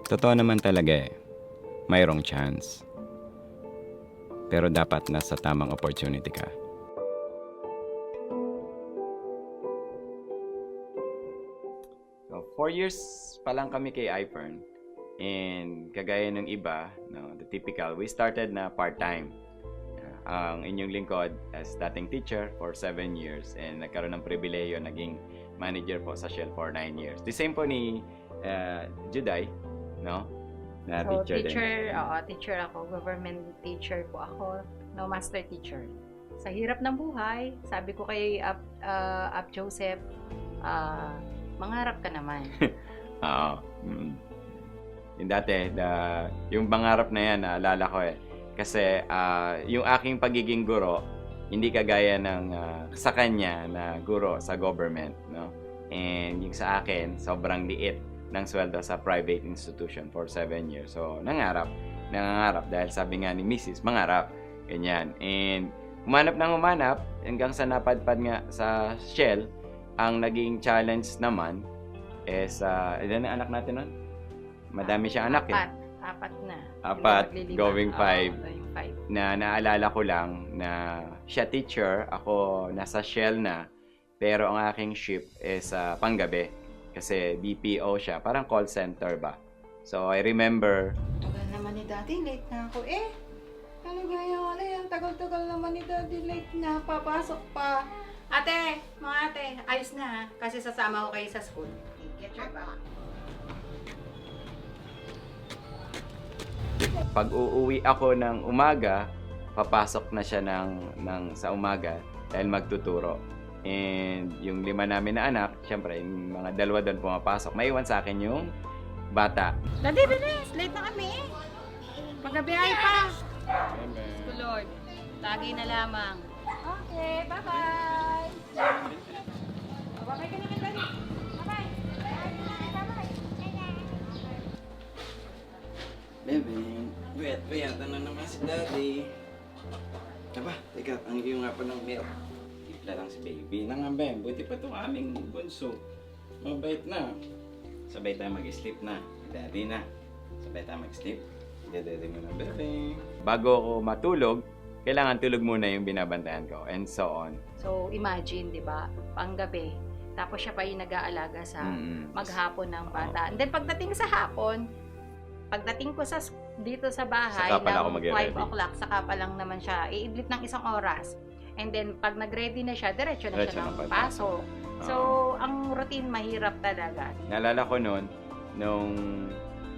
Totoo naman talaga eh. Mayroong chance. Pero dapat nasa tamang opportunity ka. So, 4 years pa lang kami kay iFern. And kagaya ng iba, no, the typical, we started na part-time. Ang inyong lingkod as dating teacher for 7 years and nagkaroon ng pribileyo naging manager po sa Shell for 9 years. The same po ni Juday, no? Na So, teacher din. teacher ako. Government teacher po ako. No, master teacher. Sa hirap ng buhay, sabi ko kay Up Joseph, mangarap ka naman. Oo. Yung dati, yung pangarap na yan, naalala ko eh. Kasi yung aking pagiging guro, hindi kagaya ng sa kanya na guro sa government, no? And yung sa akin, sobrang liit ng sweldo sa private institution for 7 years. So, nangangarap dahil sabi nga ni Mrs., mangarap. Ganyan. And humanap hanggang sa napadpad nga sa Shell, ang naging challenge naman is, ilan ang anak natin nun? Madami siyang anak eh. Apat na. Apat, going 5. Going 5. Na naalala ko lang na siya teacher, ako nasa Shell na, pero ang aking shift is panggabi. Kasi BPO siya, parang call center ba. So, I remember... Tagal naman ni Daddy, late na ako eh. Ano gaya wala yan? Tagal-tagal naman ni Daddy, late na. Papasok pa. Ate, mga ate, ayos na ha. Kasi sasama ko kayo sa school. Get your bag. Pag uuwi ako ng umaga, papasok na siya sa umaga dahil magtuturo. And yung 5 namin na anak, syempre, yung mga 2 doon pumapasok. Maiwan sa akin yung bata. Daddy, bilis! Late na kami eh. Pagkabiyahe pa. Lord, lagi na lamang. Okay, bye-bye. Bye-bye ka naman, Daddy. Bye-bye. Bebe, wait, ano naman si Daddy? Aba, teka, ang iyo nga pa ng milk. Tipla lang si baby. Nangambem, buti pa itong aming bunso. Mabait na. Sabay tayo mag-sleep na. Daddy na. Sabay tayo mag-sleep. Daddy mo na, bebe. Bago ako matulog, kailangan tulog muna yung binabantayan ko, and so on. So, imagine, di ba? Panggabi. Tapos siya pa yung nag-aalaga sa maghapon ng bata. And then, pagdating sa hapon, pagdating ko dito sa bahay Saka pala ako ng mag-ready. 5 o'clock, saka pa lang naman siya, iidlit ng 1 oras. And then, pag nag-ready na siya, diretso na siya ng pasok. So, ang routine mahirap talaga. Naalala ko noon, nung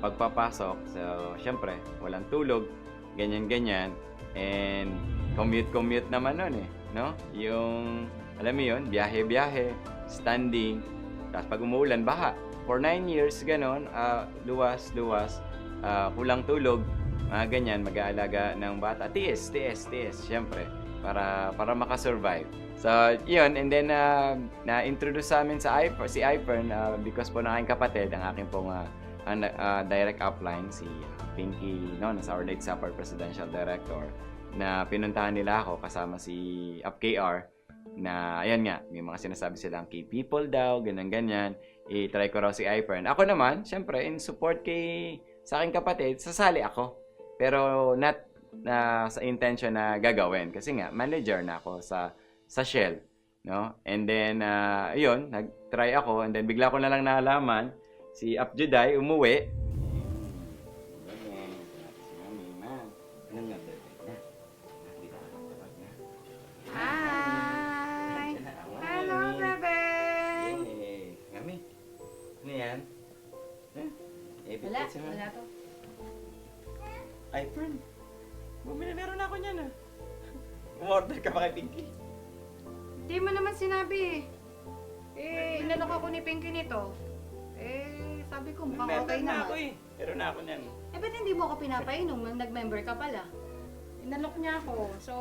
pagpapasok, so, syempre, walang tulog, ganyan-ganyan, and commute naman noon eh, no? Yung, alam mo yun, biyahe-biyahe, standing, tapos pag umuulan, baha. For 9 years, ganon, luwas, kulang tulog, mga ganyan, mag-aalaga ng bata. Tiis, syempre, para makasurvive. So, yun, and then, na-introduce sa amin si iFern, because po ng aking kapatid, ang aking pong direct upline, si Pinky, no, nasa our late Sapar Presidential Director, na pinuntahan nila ako kasama si UpKR, na, ayan nga, may mga sinasabi silang key people daw, ganyan-ganyan, i-try ko raw si iFern. Ako naman, syempre, in support sa aking kapatid, sasali ako. Pero not sa intention na gagawin. Kasi nga, manager na ako sa Shell. No? And then, yun, nag-try ako. And then, bigla ko na lang nalaman, si Juday umuwi. Hi! Hello, bebe! Mami, ano yan? Wala to. iPhone. Bumili, meron na ako niyan ah. Umorder ka pa kay Pinky. Hindi mo naman sinabi eh. Inalok ako ni Pinky nito. Eh, sabi ko mukhang okay Meron na naman. ako eh. Meron na ako niyan. Eh, ba't hindi mo ako pinapainom nang nag-member ka pala? Inalok niya ako. So,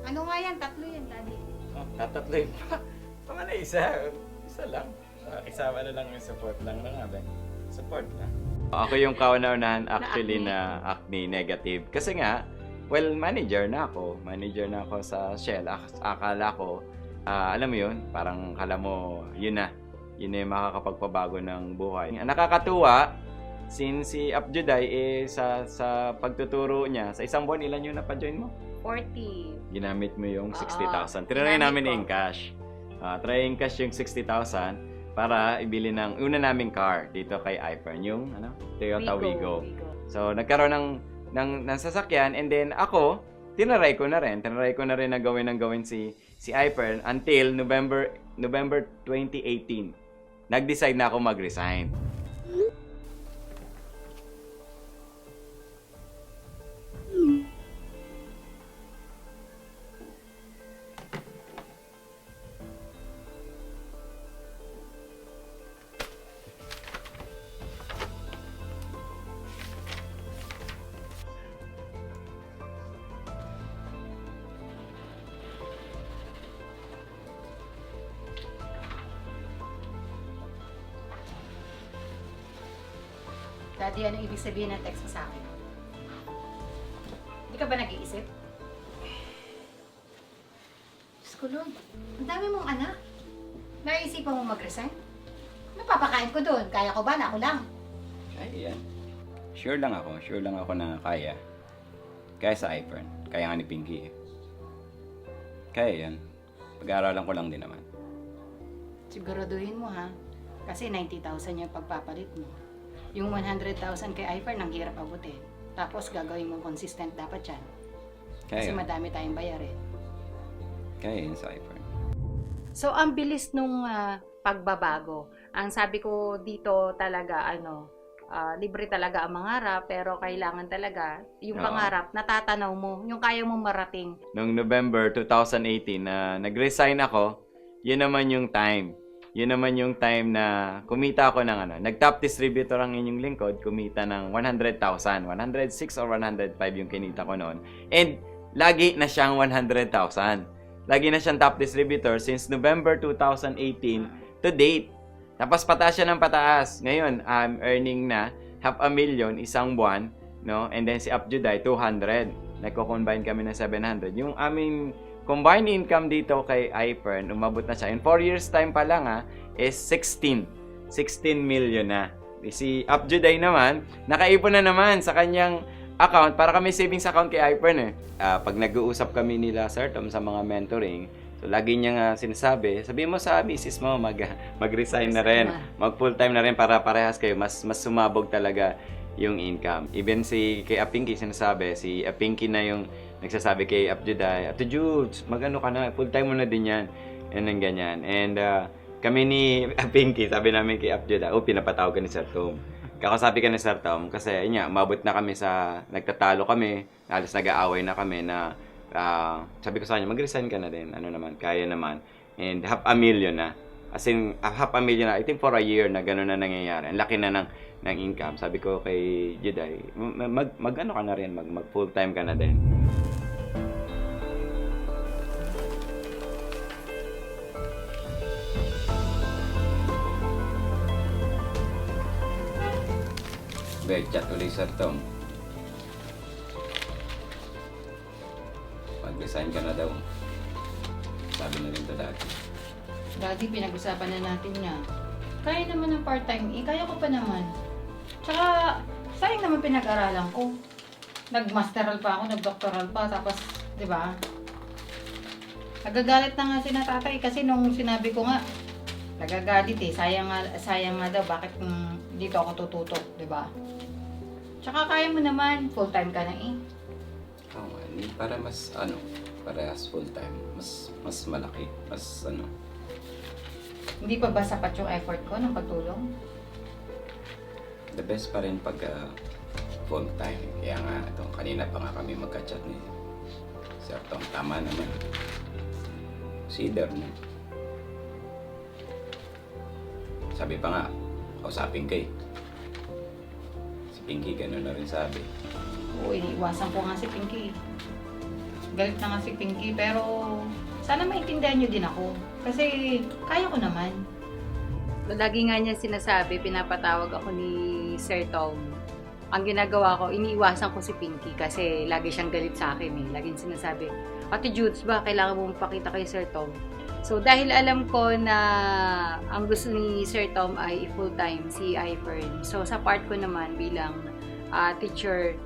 ano nga yan? 3 yan, Daddy. Oh, tatatloy pa. Tama na isa. Isa lang. Isama na lang yung support lang nga ba? Support lang. Ako yung kauna-unahan actually na acne negative. Kasi nga, well, manager na ako. Manager na ako sa Shell. Akala ko, alam mo yun, parang kala mo, yun na yung makakapagpabago ng buhay. Nakakatuwa since si Abjuday sa pagtuturo niya, sa isang buwan, ilan yung napajoin mo? 40. Ginamit mo yung Oo, 60,000. Tinry ginamit namin ko. i-encash. Try encash yung 60,000 para ibili ng una naming car dito kay iPhone, yung Toyota Wigo. So, nagkaroon ng sasakyan, and then ako, tinry ko na rin na gawin si iPhone until November 2018. Nag-decide na ako mag-resign. Daddy, ano ibig sabihin ng text mo sa akin? Hindi ka ba nag-iisip? Diyos ko, Lord. Ang dami mong anak. Naisipan mo mag-resign? Napapakain ko doon. Kaya ko ba na ako lang? Kaya yan. Sure lang ako na kaya. Kaya sa iPhone. Kaya nga ni Pinky. Kaya yan. Pag-aaralan ko lang din naman. Siguraduhin mo ha. Kasi 90,000 yung pagpapalit mo. Yung 100,000 kay iPhone, ang hirap abutin. Tapos gagawin mo consistent dapat yan. Kasi Kaya. madami tayong bayarin. Kaya yan sa iPhone. So, ang bilis nung pagbabago. Ang sabi ko dito talaga, libre talaga ang mangarap, pero kailangan talaga, yung Oo. pangarap, natatanaw mo, yung kaya mong marating. Noong November 2018 na nag-resign ako, yun naman yung time. Yun naman yung time na kumita ako ng nag-top distributor ang inyong lingkod, kumita ng 100,000. 106 or 105 yung kinita ko noon. And lagi na siyang 100,000. Lagi na siyang top distributor since November 2018 to date. Tapos pataas siya ng pataas. Ngayon, I'm earning na 500,000 isang buwan, no? And then si Abjuday 200. Nagko-combine kami ng 700. Yung aming combined income dito kay iPhone, umabot na siya. In 4 years time pa lang is 16 million na. Si Abjuday naman, nakaipon na naman sa kanyang account para kami savings account kay iPhone Pag nag-uusap kami nila Sir Tom sa mga mentoring, so lagi niya nga sinasabi, sabihin mo sa misis mo mag-resign na rin, mag full time na rin para parehas kayo, mas sumabog talaga yung income. Even si kay Apinky sinasabi, si Apinky na yung nagsasabi kay Abjuday, Ate Judes, mag-ano ka na, full time mo na din yan. Yan ang ganyan. And kami ni Apinky, sabi namin kay Abjuday, pinapatawag ka ni Sir Tom. Kakasabi ka ni Sir Tom kasi yun nga, umabot na kami sa, nagtatalo kami, halos nag-aaway na kami na, sabi ko sa kanya, mag-resign ka na din, naman, kaya naman. And 500,000 na. As in, 500,000 na, I think for a year na gano'n na nangyayari. Ang laki na ng income. Sabi ko kay Juday, mag-ano ka na rin, mag full time ka na din. Chat ulit Sir Tom. Mag-resign ka na daw. Sabi na rin to dati. Daddy, pinag-usapan na natin niya. Kaya naman ng part-time, kaya ko pa naman. Tsaka, sayang naman pinag-aralan ko. Nag-masteral pa ako, nag-doctoral pa, tapos, di ba? Nagagalit na nga si na tatay kasi nung sinabi ko nga, nagagalit sayang nga daw, bakit dito ako tututok, di ba? Tsaka kaya mo naman, full-time ka na Oo nga, para mas parehas full time, mas malaki, mas Hindi pa ba sapat yung effort ko ng pagtulong? the best pa rin pag full time. Kaya nga, kanina pa nga kami magka-chat ni Sir Tom. Tama naman. Consider mo. Sabi pa nga, kausapin kay. Si Pinky, gano'n na rin sabi. Oo, iniiwasan ko nga si Pinky. Galit na nga si Pinky, pero sana maintindihan nyo din ako. Kasi kaya ko naman. Lagi nga niya sinasabi, pinapatawag ako ni Sir Tom. Ang ginagawa ko, iniiwasan ko si Pinky kasi lagi siyang galit sa akin Laging sinasabi, Ate Judes ba, kailangan mo magpakita kay Sir Tom. So, dahil alam ko na ang gusto ni Sir Tom ay full-time, si iFern. So, sa part ko naman bilang teacher,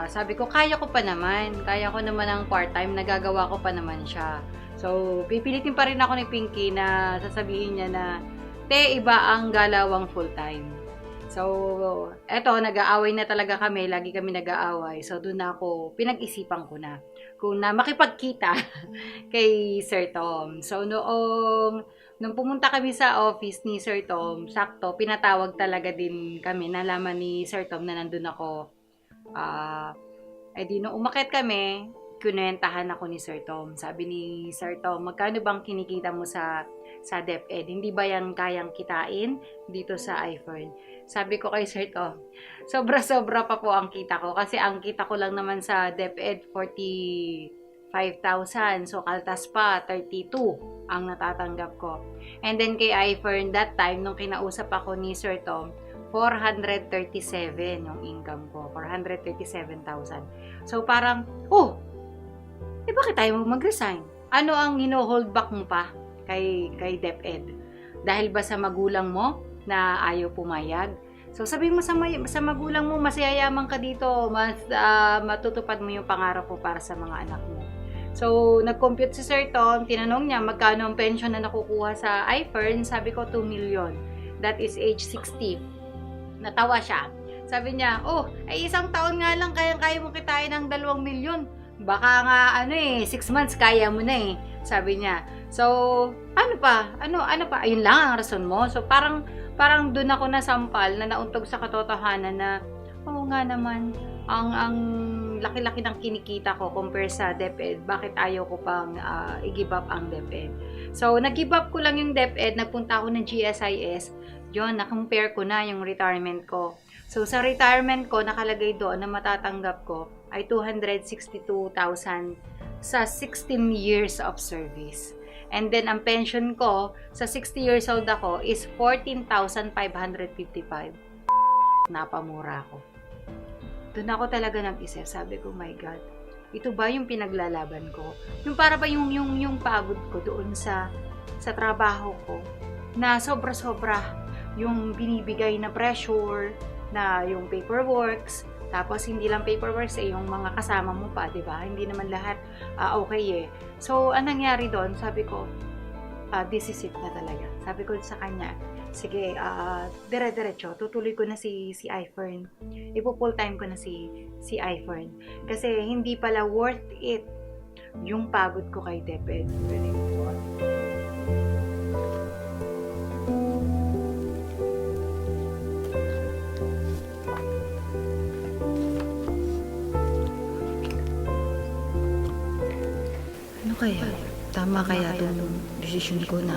sabi ko, kaya ko naman ang part-time, nagagawa ko pa naman siya. So, pipilitin pa rin ako ni Pinky na sasabihin niya na, te, iba ang galawang full-time. So, eto, nag-aaway na talaga kami, lagi kami nag-aaway. So, doon ako, pinag-isipan ko na kung na makipagkita kay Sir Tom. So, nung pumunta kami sa office ni Sir Tom, sakto, pinatawag talaga din kami. Nalaman ni Sir Tom na nandun ako. Di nung umakyat kami, kunentahan ako ni Sir Tom. Sabi ni Sir Tom, magkano bang kinikita mo sa DepEd? Hindi ba yan kayang kitain dito sa iFern? Sabi ko kay Sir Tom, sobra-sobra pa po ang kita ko. Kasi ang kita ko lang naman sa DepEd, 45,000. So, kaltas pa, 32 ang natatanggap ko. And then kay iFern, that time, nung kinausap ako ni Sir Tom, 437 yung income ko. 437,000. So, parang, bakit tayo mag-resign? Ano ang hino-hold back mo pa kay DepEd? Dahil ba sa magulang mo na ayaw pumayag? So, sabihin mo sa magulang mo, mas yayaman ka dito, mas matutupad mo yung pangarap mo para sa mga anak mo. So, nag-compute si Sir Tom, tinanong niya magkano ang pension na nakukuha sa iFern, sabi ko 2 million. That is age 60. Natawa siya. Sabi niya, isang taon nga lang kaya mo kitain ng 2 milyon. Baka nga 6 months kaya mo na eh. Sabi niya. So, ano pa? Ayun lang ang rason mo. So, parang doon ako nasampal na nauntog sa katotohanan na nga naman, ang laki-laki ng kinikita ko compare sa DepEd. Bakit ayaw ko pang i-give up ang DepEd? So, nag-give up ko lang yung DepEd. Nagpunta ako ng GSIS. Yun, na-compare ko na yung retirement ko. So, sa retirement ko, nakalagay doon na matatanggap ko ay 262,000 sa 16 years of service. And then, ang pension ko, sa 60 years old ako, is 14,555. Napamura ako. Doon ako talaga nag-isip. Sabi ko, my God, ito ba yung pinaglalaban ko? Yung para ba yung pagod ko doon sa trabaho ko, na sobra-sobra yung binibigay na pressure, na yung paperworks, tapos hindi lang paperworks yung mga kasama mo pa, di ba? Hindi naman lahat okay eh. So, anong nangyari doon? Sabi ko, this is it na talaga. Sabi ko sa kanya, sige, dire-diretso, tutuloy ko na si iFern. Ipo-full time ko na si iFern. Kasi hindi pala worth it yung pagod ko kay DepEd. Kaya, tama kaya itong decision ko na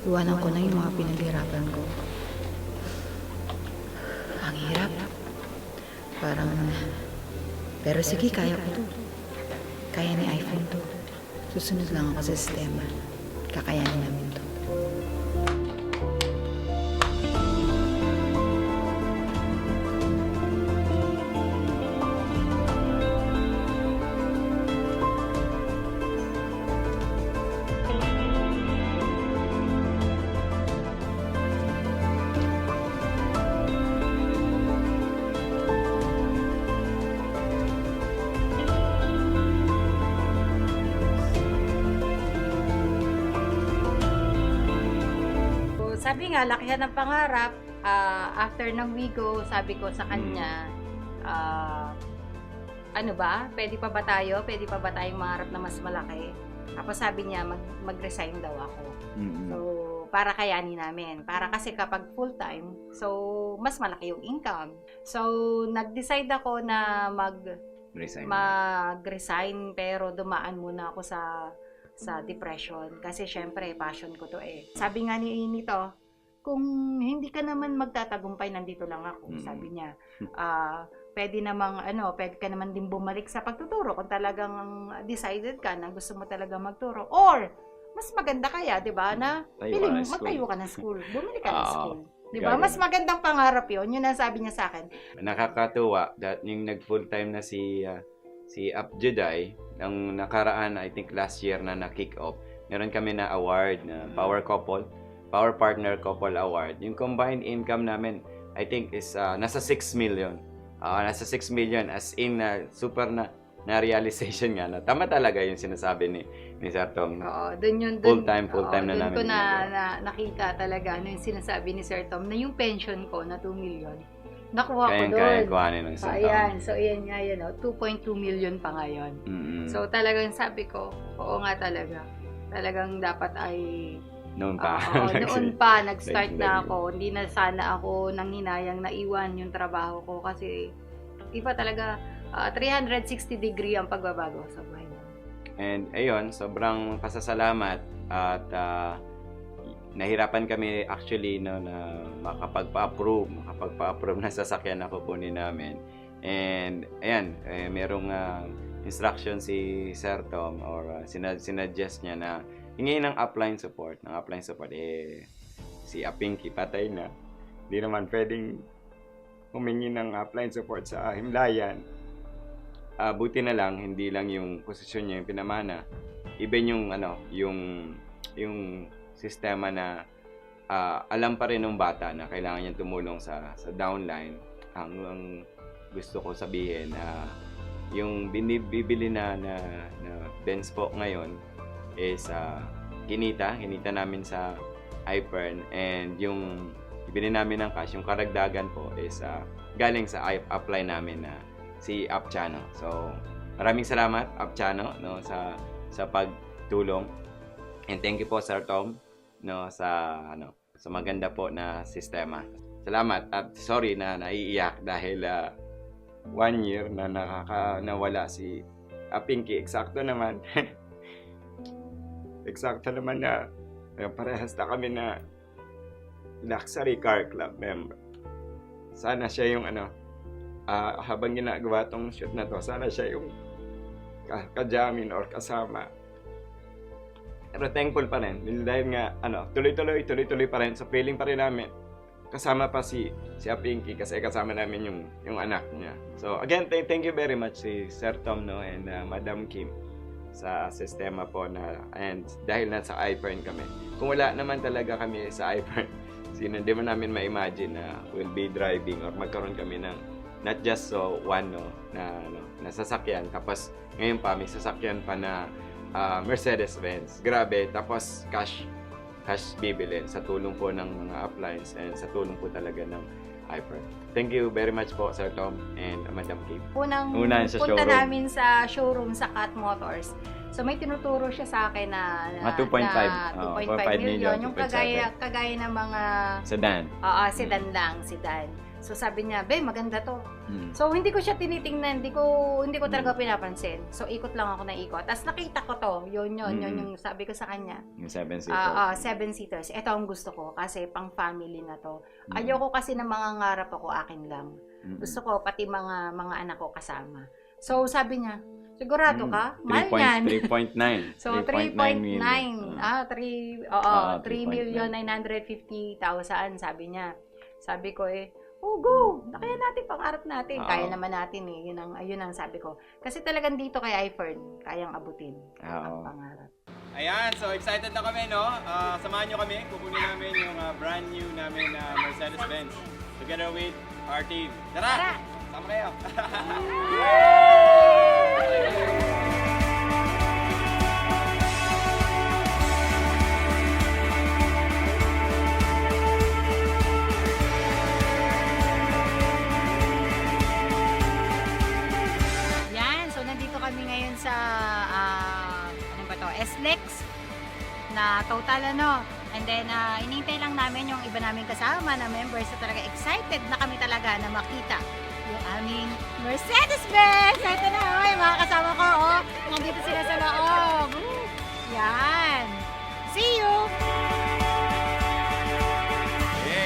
iwanan ko na yung mga pinaghirapan ko. Ang hirap. Parang, pero sige, kaya ko to. Kaya ni iPhone to. Susunod lang ako sa sistema. Kakayanin namin to. Sabi nga, lakihan ng pangarap. After ng Wigo, sabi ko sa kanya, ano ba? Pwede pa ba tayo? Pwede pa ba tayong mangarap na mas malaki? Tapos sabi niya, mag-resign daw ako. So, para kayanin namin. Para kasi kapag full-time, so, mas malaki yung income. So, nag-decide ako na mag-resign, pero dumaan muna ako sa depression. Kasi syempre, passion ko to eh. Sabi nga nito, kung hindi ka naman magtatagumpay, nandito lang ako. Sabi niya, pwede ka naman din bumalik sa pagtuturo kung talagang decided ka na gusto mo talaga magturo. Or, mas maganda kaya, di ba, na magtayo ka ng school. Bumili ka ng school. Di ba? Mas magandang pangarap yun. Yun ang sabi niya sa akin. Nakakatuwa that yung nag-full-time na si Apjuday, ang nakaraan, I think last year na na-kick off, meron kami na award na Power Partner Couple Award. Yung combined income namin, I think is nasa 6 million. Nasa 6 million as in super na realization nga na tama talaga yung sinasabi ni Sir Tom. Oo, doon Full time na doon namin ko ginagawa. nakita talaga ano yung sinasabi ni Sir Tom na yung pension ko na 2 million. Nakuha ko Kaya doon. kuhanin ng So, Sir Tom. ayan. So, ayan nga yun. 2.2 million pa ngayon. Mm-mm. So, talagang sabi ko, oo nga talaga. Talagang dapat ay noon pa. Oo, noon pa, nag-start Like- na ako. Hindi na sana ako nang hinayang naiwan yung trabaho ko kasi iba talaga 360 degree ang pagbabago sa buhay mo. And ayun, sobrang pasasalamat at nahirapan kami actually no, na makapagpa-approve na sasakyan na kukunin namin. And ayan, merong instruction si Sir Tom or sinuggest niya na hingin ng upline support. Si Apinky patay na. Hindi naman pwedeng humingi ng upline support sa himlayan. Buti na lang, hindi lang yung posisyon niya yung pinamana. Even yung sistema na alam pa rin ng bata na kailangan niya tumulong sa downline. Ang gusto ko sabihin, yung binibili na Benz po ngayon is kinita namin sa iPern, and yung ibili namin ng cash, yung karagdagan po is galing sa upline namin na si Upchano. So, maraming salamat Upchano no sa pagtulong. And thank you po Sir Tom no sa maganda po na sistema. Salamat at sorry na naiiyak dahil 1 year na nawala si Pinky. Eksakto naman. Eksakto naman na parehas na kami na luxury car club member. Sana siya yung habang ginagawa tong shoot na to, sana siya yung kajamin or kasama. Pero thankful pa rin dahil nga tuloy-tuloy pa rin. So feeling pa rin namin kasama pa si Pinky kasi kasama namin yung anak niya. So again, thank you very much si Sir Tom no and Madam Kim sa sistema po and dahil nasa iPern kami. Kung wala naman talaga kami sa iPern, hindi mo namin ma-imagine na we'll be driving or magkaroon kami ng not just one na sasakyan, tapos ngayon pa may sasakyan pa na Mercedes-Benz. Grabe, tapos cash bibilin sa tulong po ng mga uplines and sa tulong po talaga ng iPern. Thank you very much po Sir Tom and Madam Kim. Unang sa punta showroom. namin sa showroom sa Cat Motors. So may tinuturo siya sa akin na 2.5 million. Yung 2.7. kagaya ng mga Sedan. sedan lang, sedan. So sabi niya, "Be, maganda 'to." Hmm. So hindi ko siya tinitingnan, hindi ko talaga pinapansin. So ikot lang ako na ikot. Tapos nakita ko 'to. Yun yung sabi ko sa kanya. Yung 7-seater. 7 seaters. Ito ang gusto ko kasi pang family na 'to. Ayoko kasi na mangangarap ako akin lang. Gusto ko pati mga anak ko kasama. So sabi niya, "Sigurado ka? Mahal yan." 3.9. So 3.9. 3,950,000 sabi niya. Sabi ko go! Kaya natin, pangarap natin. Kaya naman natin Yun ang sabi ko. Kasi talagang dito kay iPhone, kayang abutin ang pangarap. Ayan, so excited na kami, no? Samahan nyo kami. Kukunin namin yung brand new namin na Mercedes-Benz together with our team. Tara! Sama kayo! Kami ngayon sa SLEX na total and then inintay lang namin yung iba naming kasama na members na talaga excited na kami talaga na makita yung aming Mercedes-Benz. Ito na yung mga kasama ko nandito sila sa loob. Yan, see you.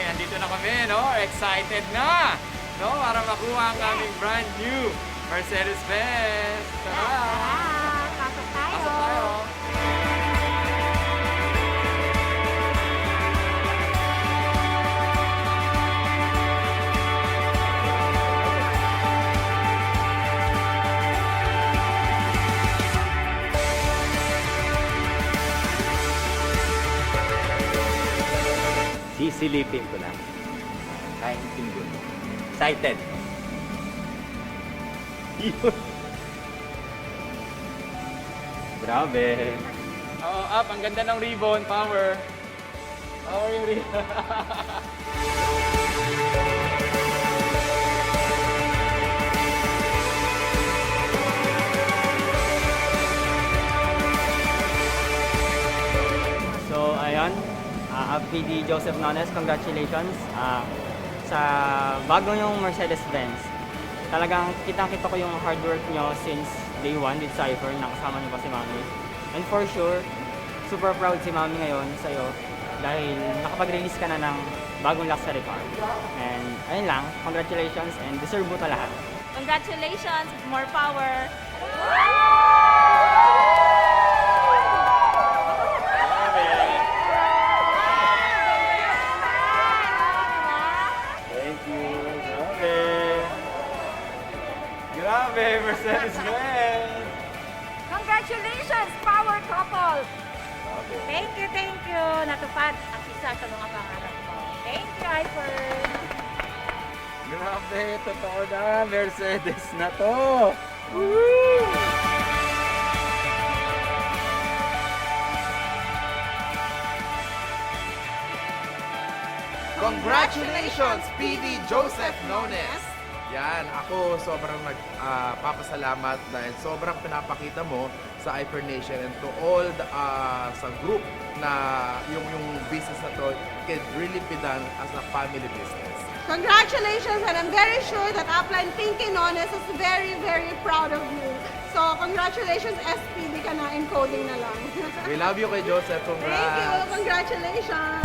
Andito na kami, no? Excited na, no? Para makuha ang aming brand new Mercedes-Benz. Tara! Pasok tayo. Pasok tayo. Silipin ko lang. Kain tingin. Excited. Yun. Grabe. Oo, up. Ang ganda ng ribbon. Power. Power yung ribbon. So, ayun. PD Joseph Nones, congratulations sa bagong yung Mercedes-Benz. Talagang kitang-kita ko yung hard work nyo since day one with Cypher, nakasama nyo pa si Mami. And for sure, super proud si Mami ngayon sa'yo dahil nakapag-release ka na ng bagong luxury car. And ayun lang, congratulations and deserve mo to lahat. Congratulations, more power. Thank you. Grabe. Grabe, Mercedes-Benz. Congratulations, power couple. Grabe. Thank you. Natupad ang isa sa mga pangarap mo. Thank you, Hyper. Grabe, totoo na. Mercedes na to. Woo! Congratulations, PD Joseph Nones! Yan, ako sobrang nagpapasalamat dahil sobrang pinapakita mo sa Hyper Nation and to all the, sa group na yung business na to can really be done as a family business. Congratulations, and I'm very sure that Upline Pinky Nones is very, very proud of you. So, congratulations, SPD ka na, encoding na lang. We love you kay Joseph. Congrats! Thank you, congratulations!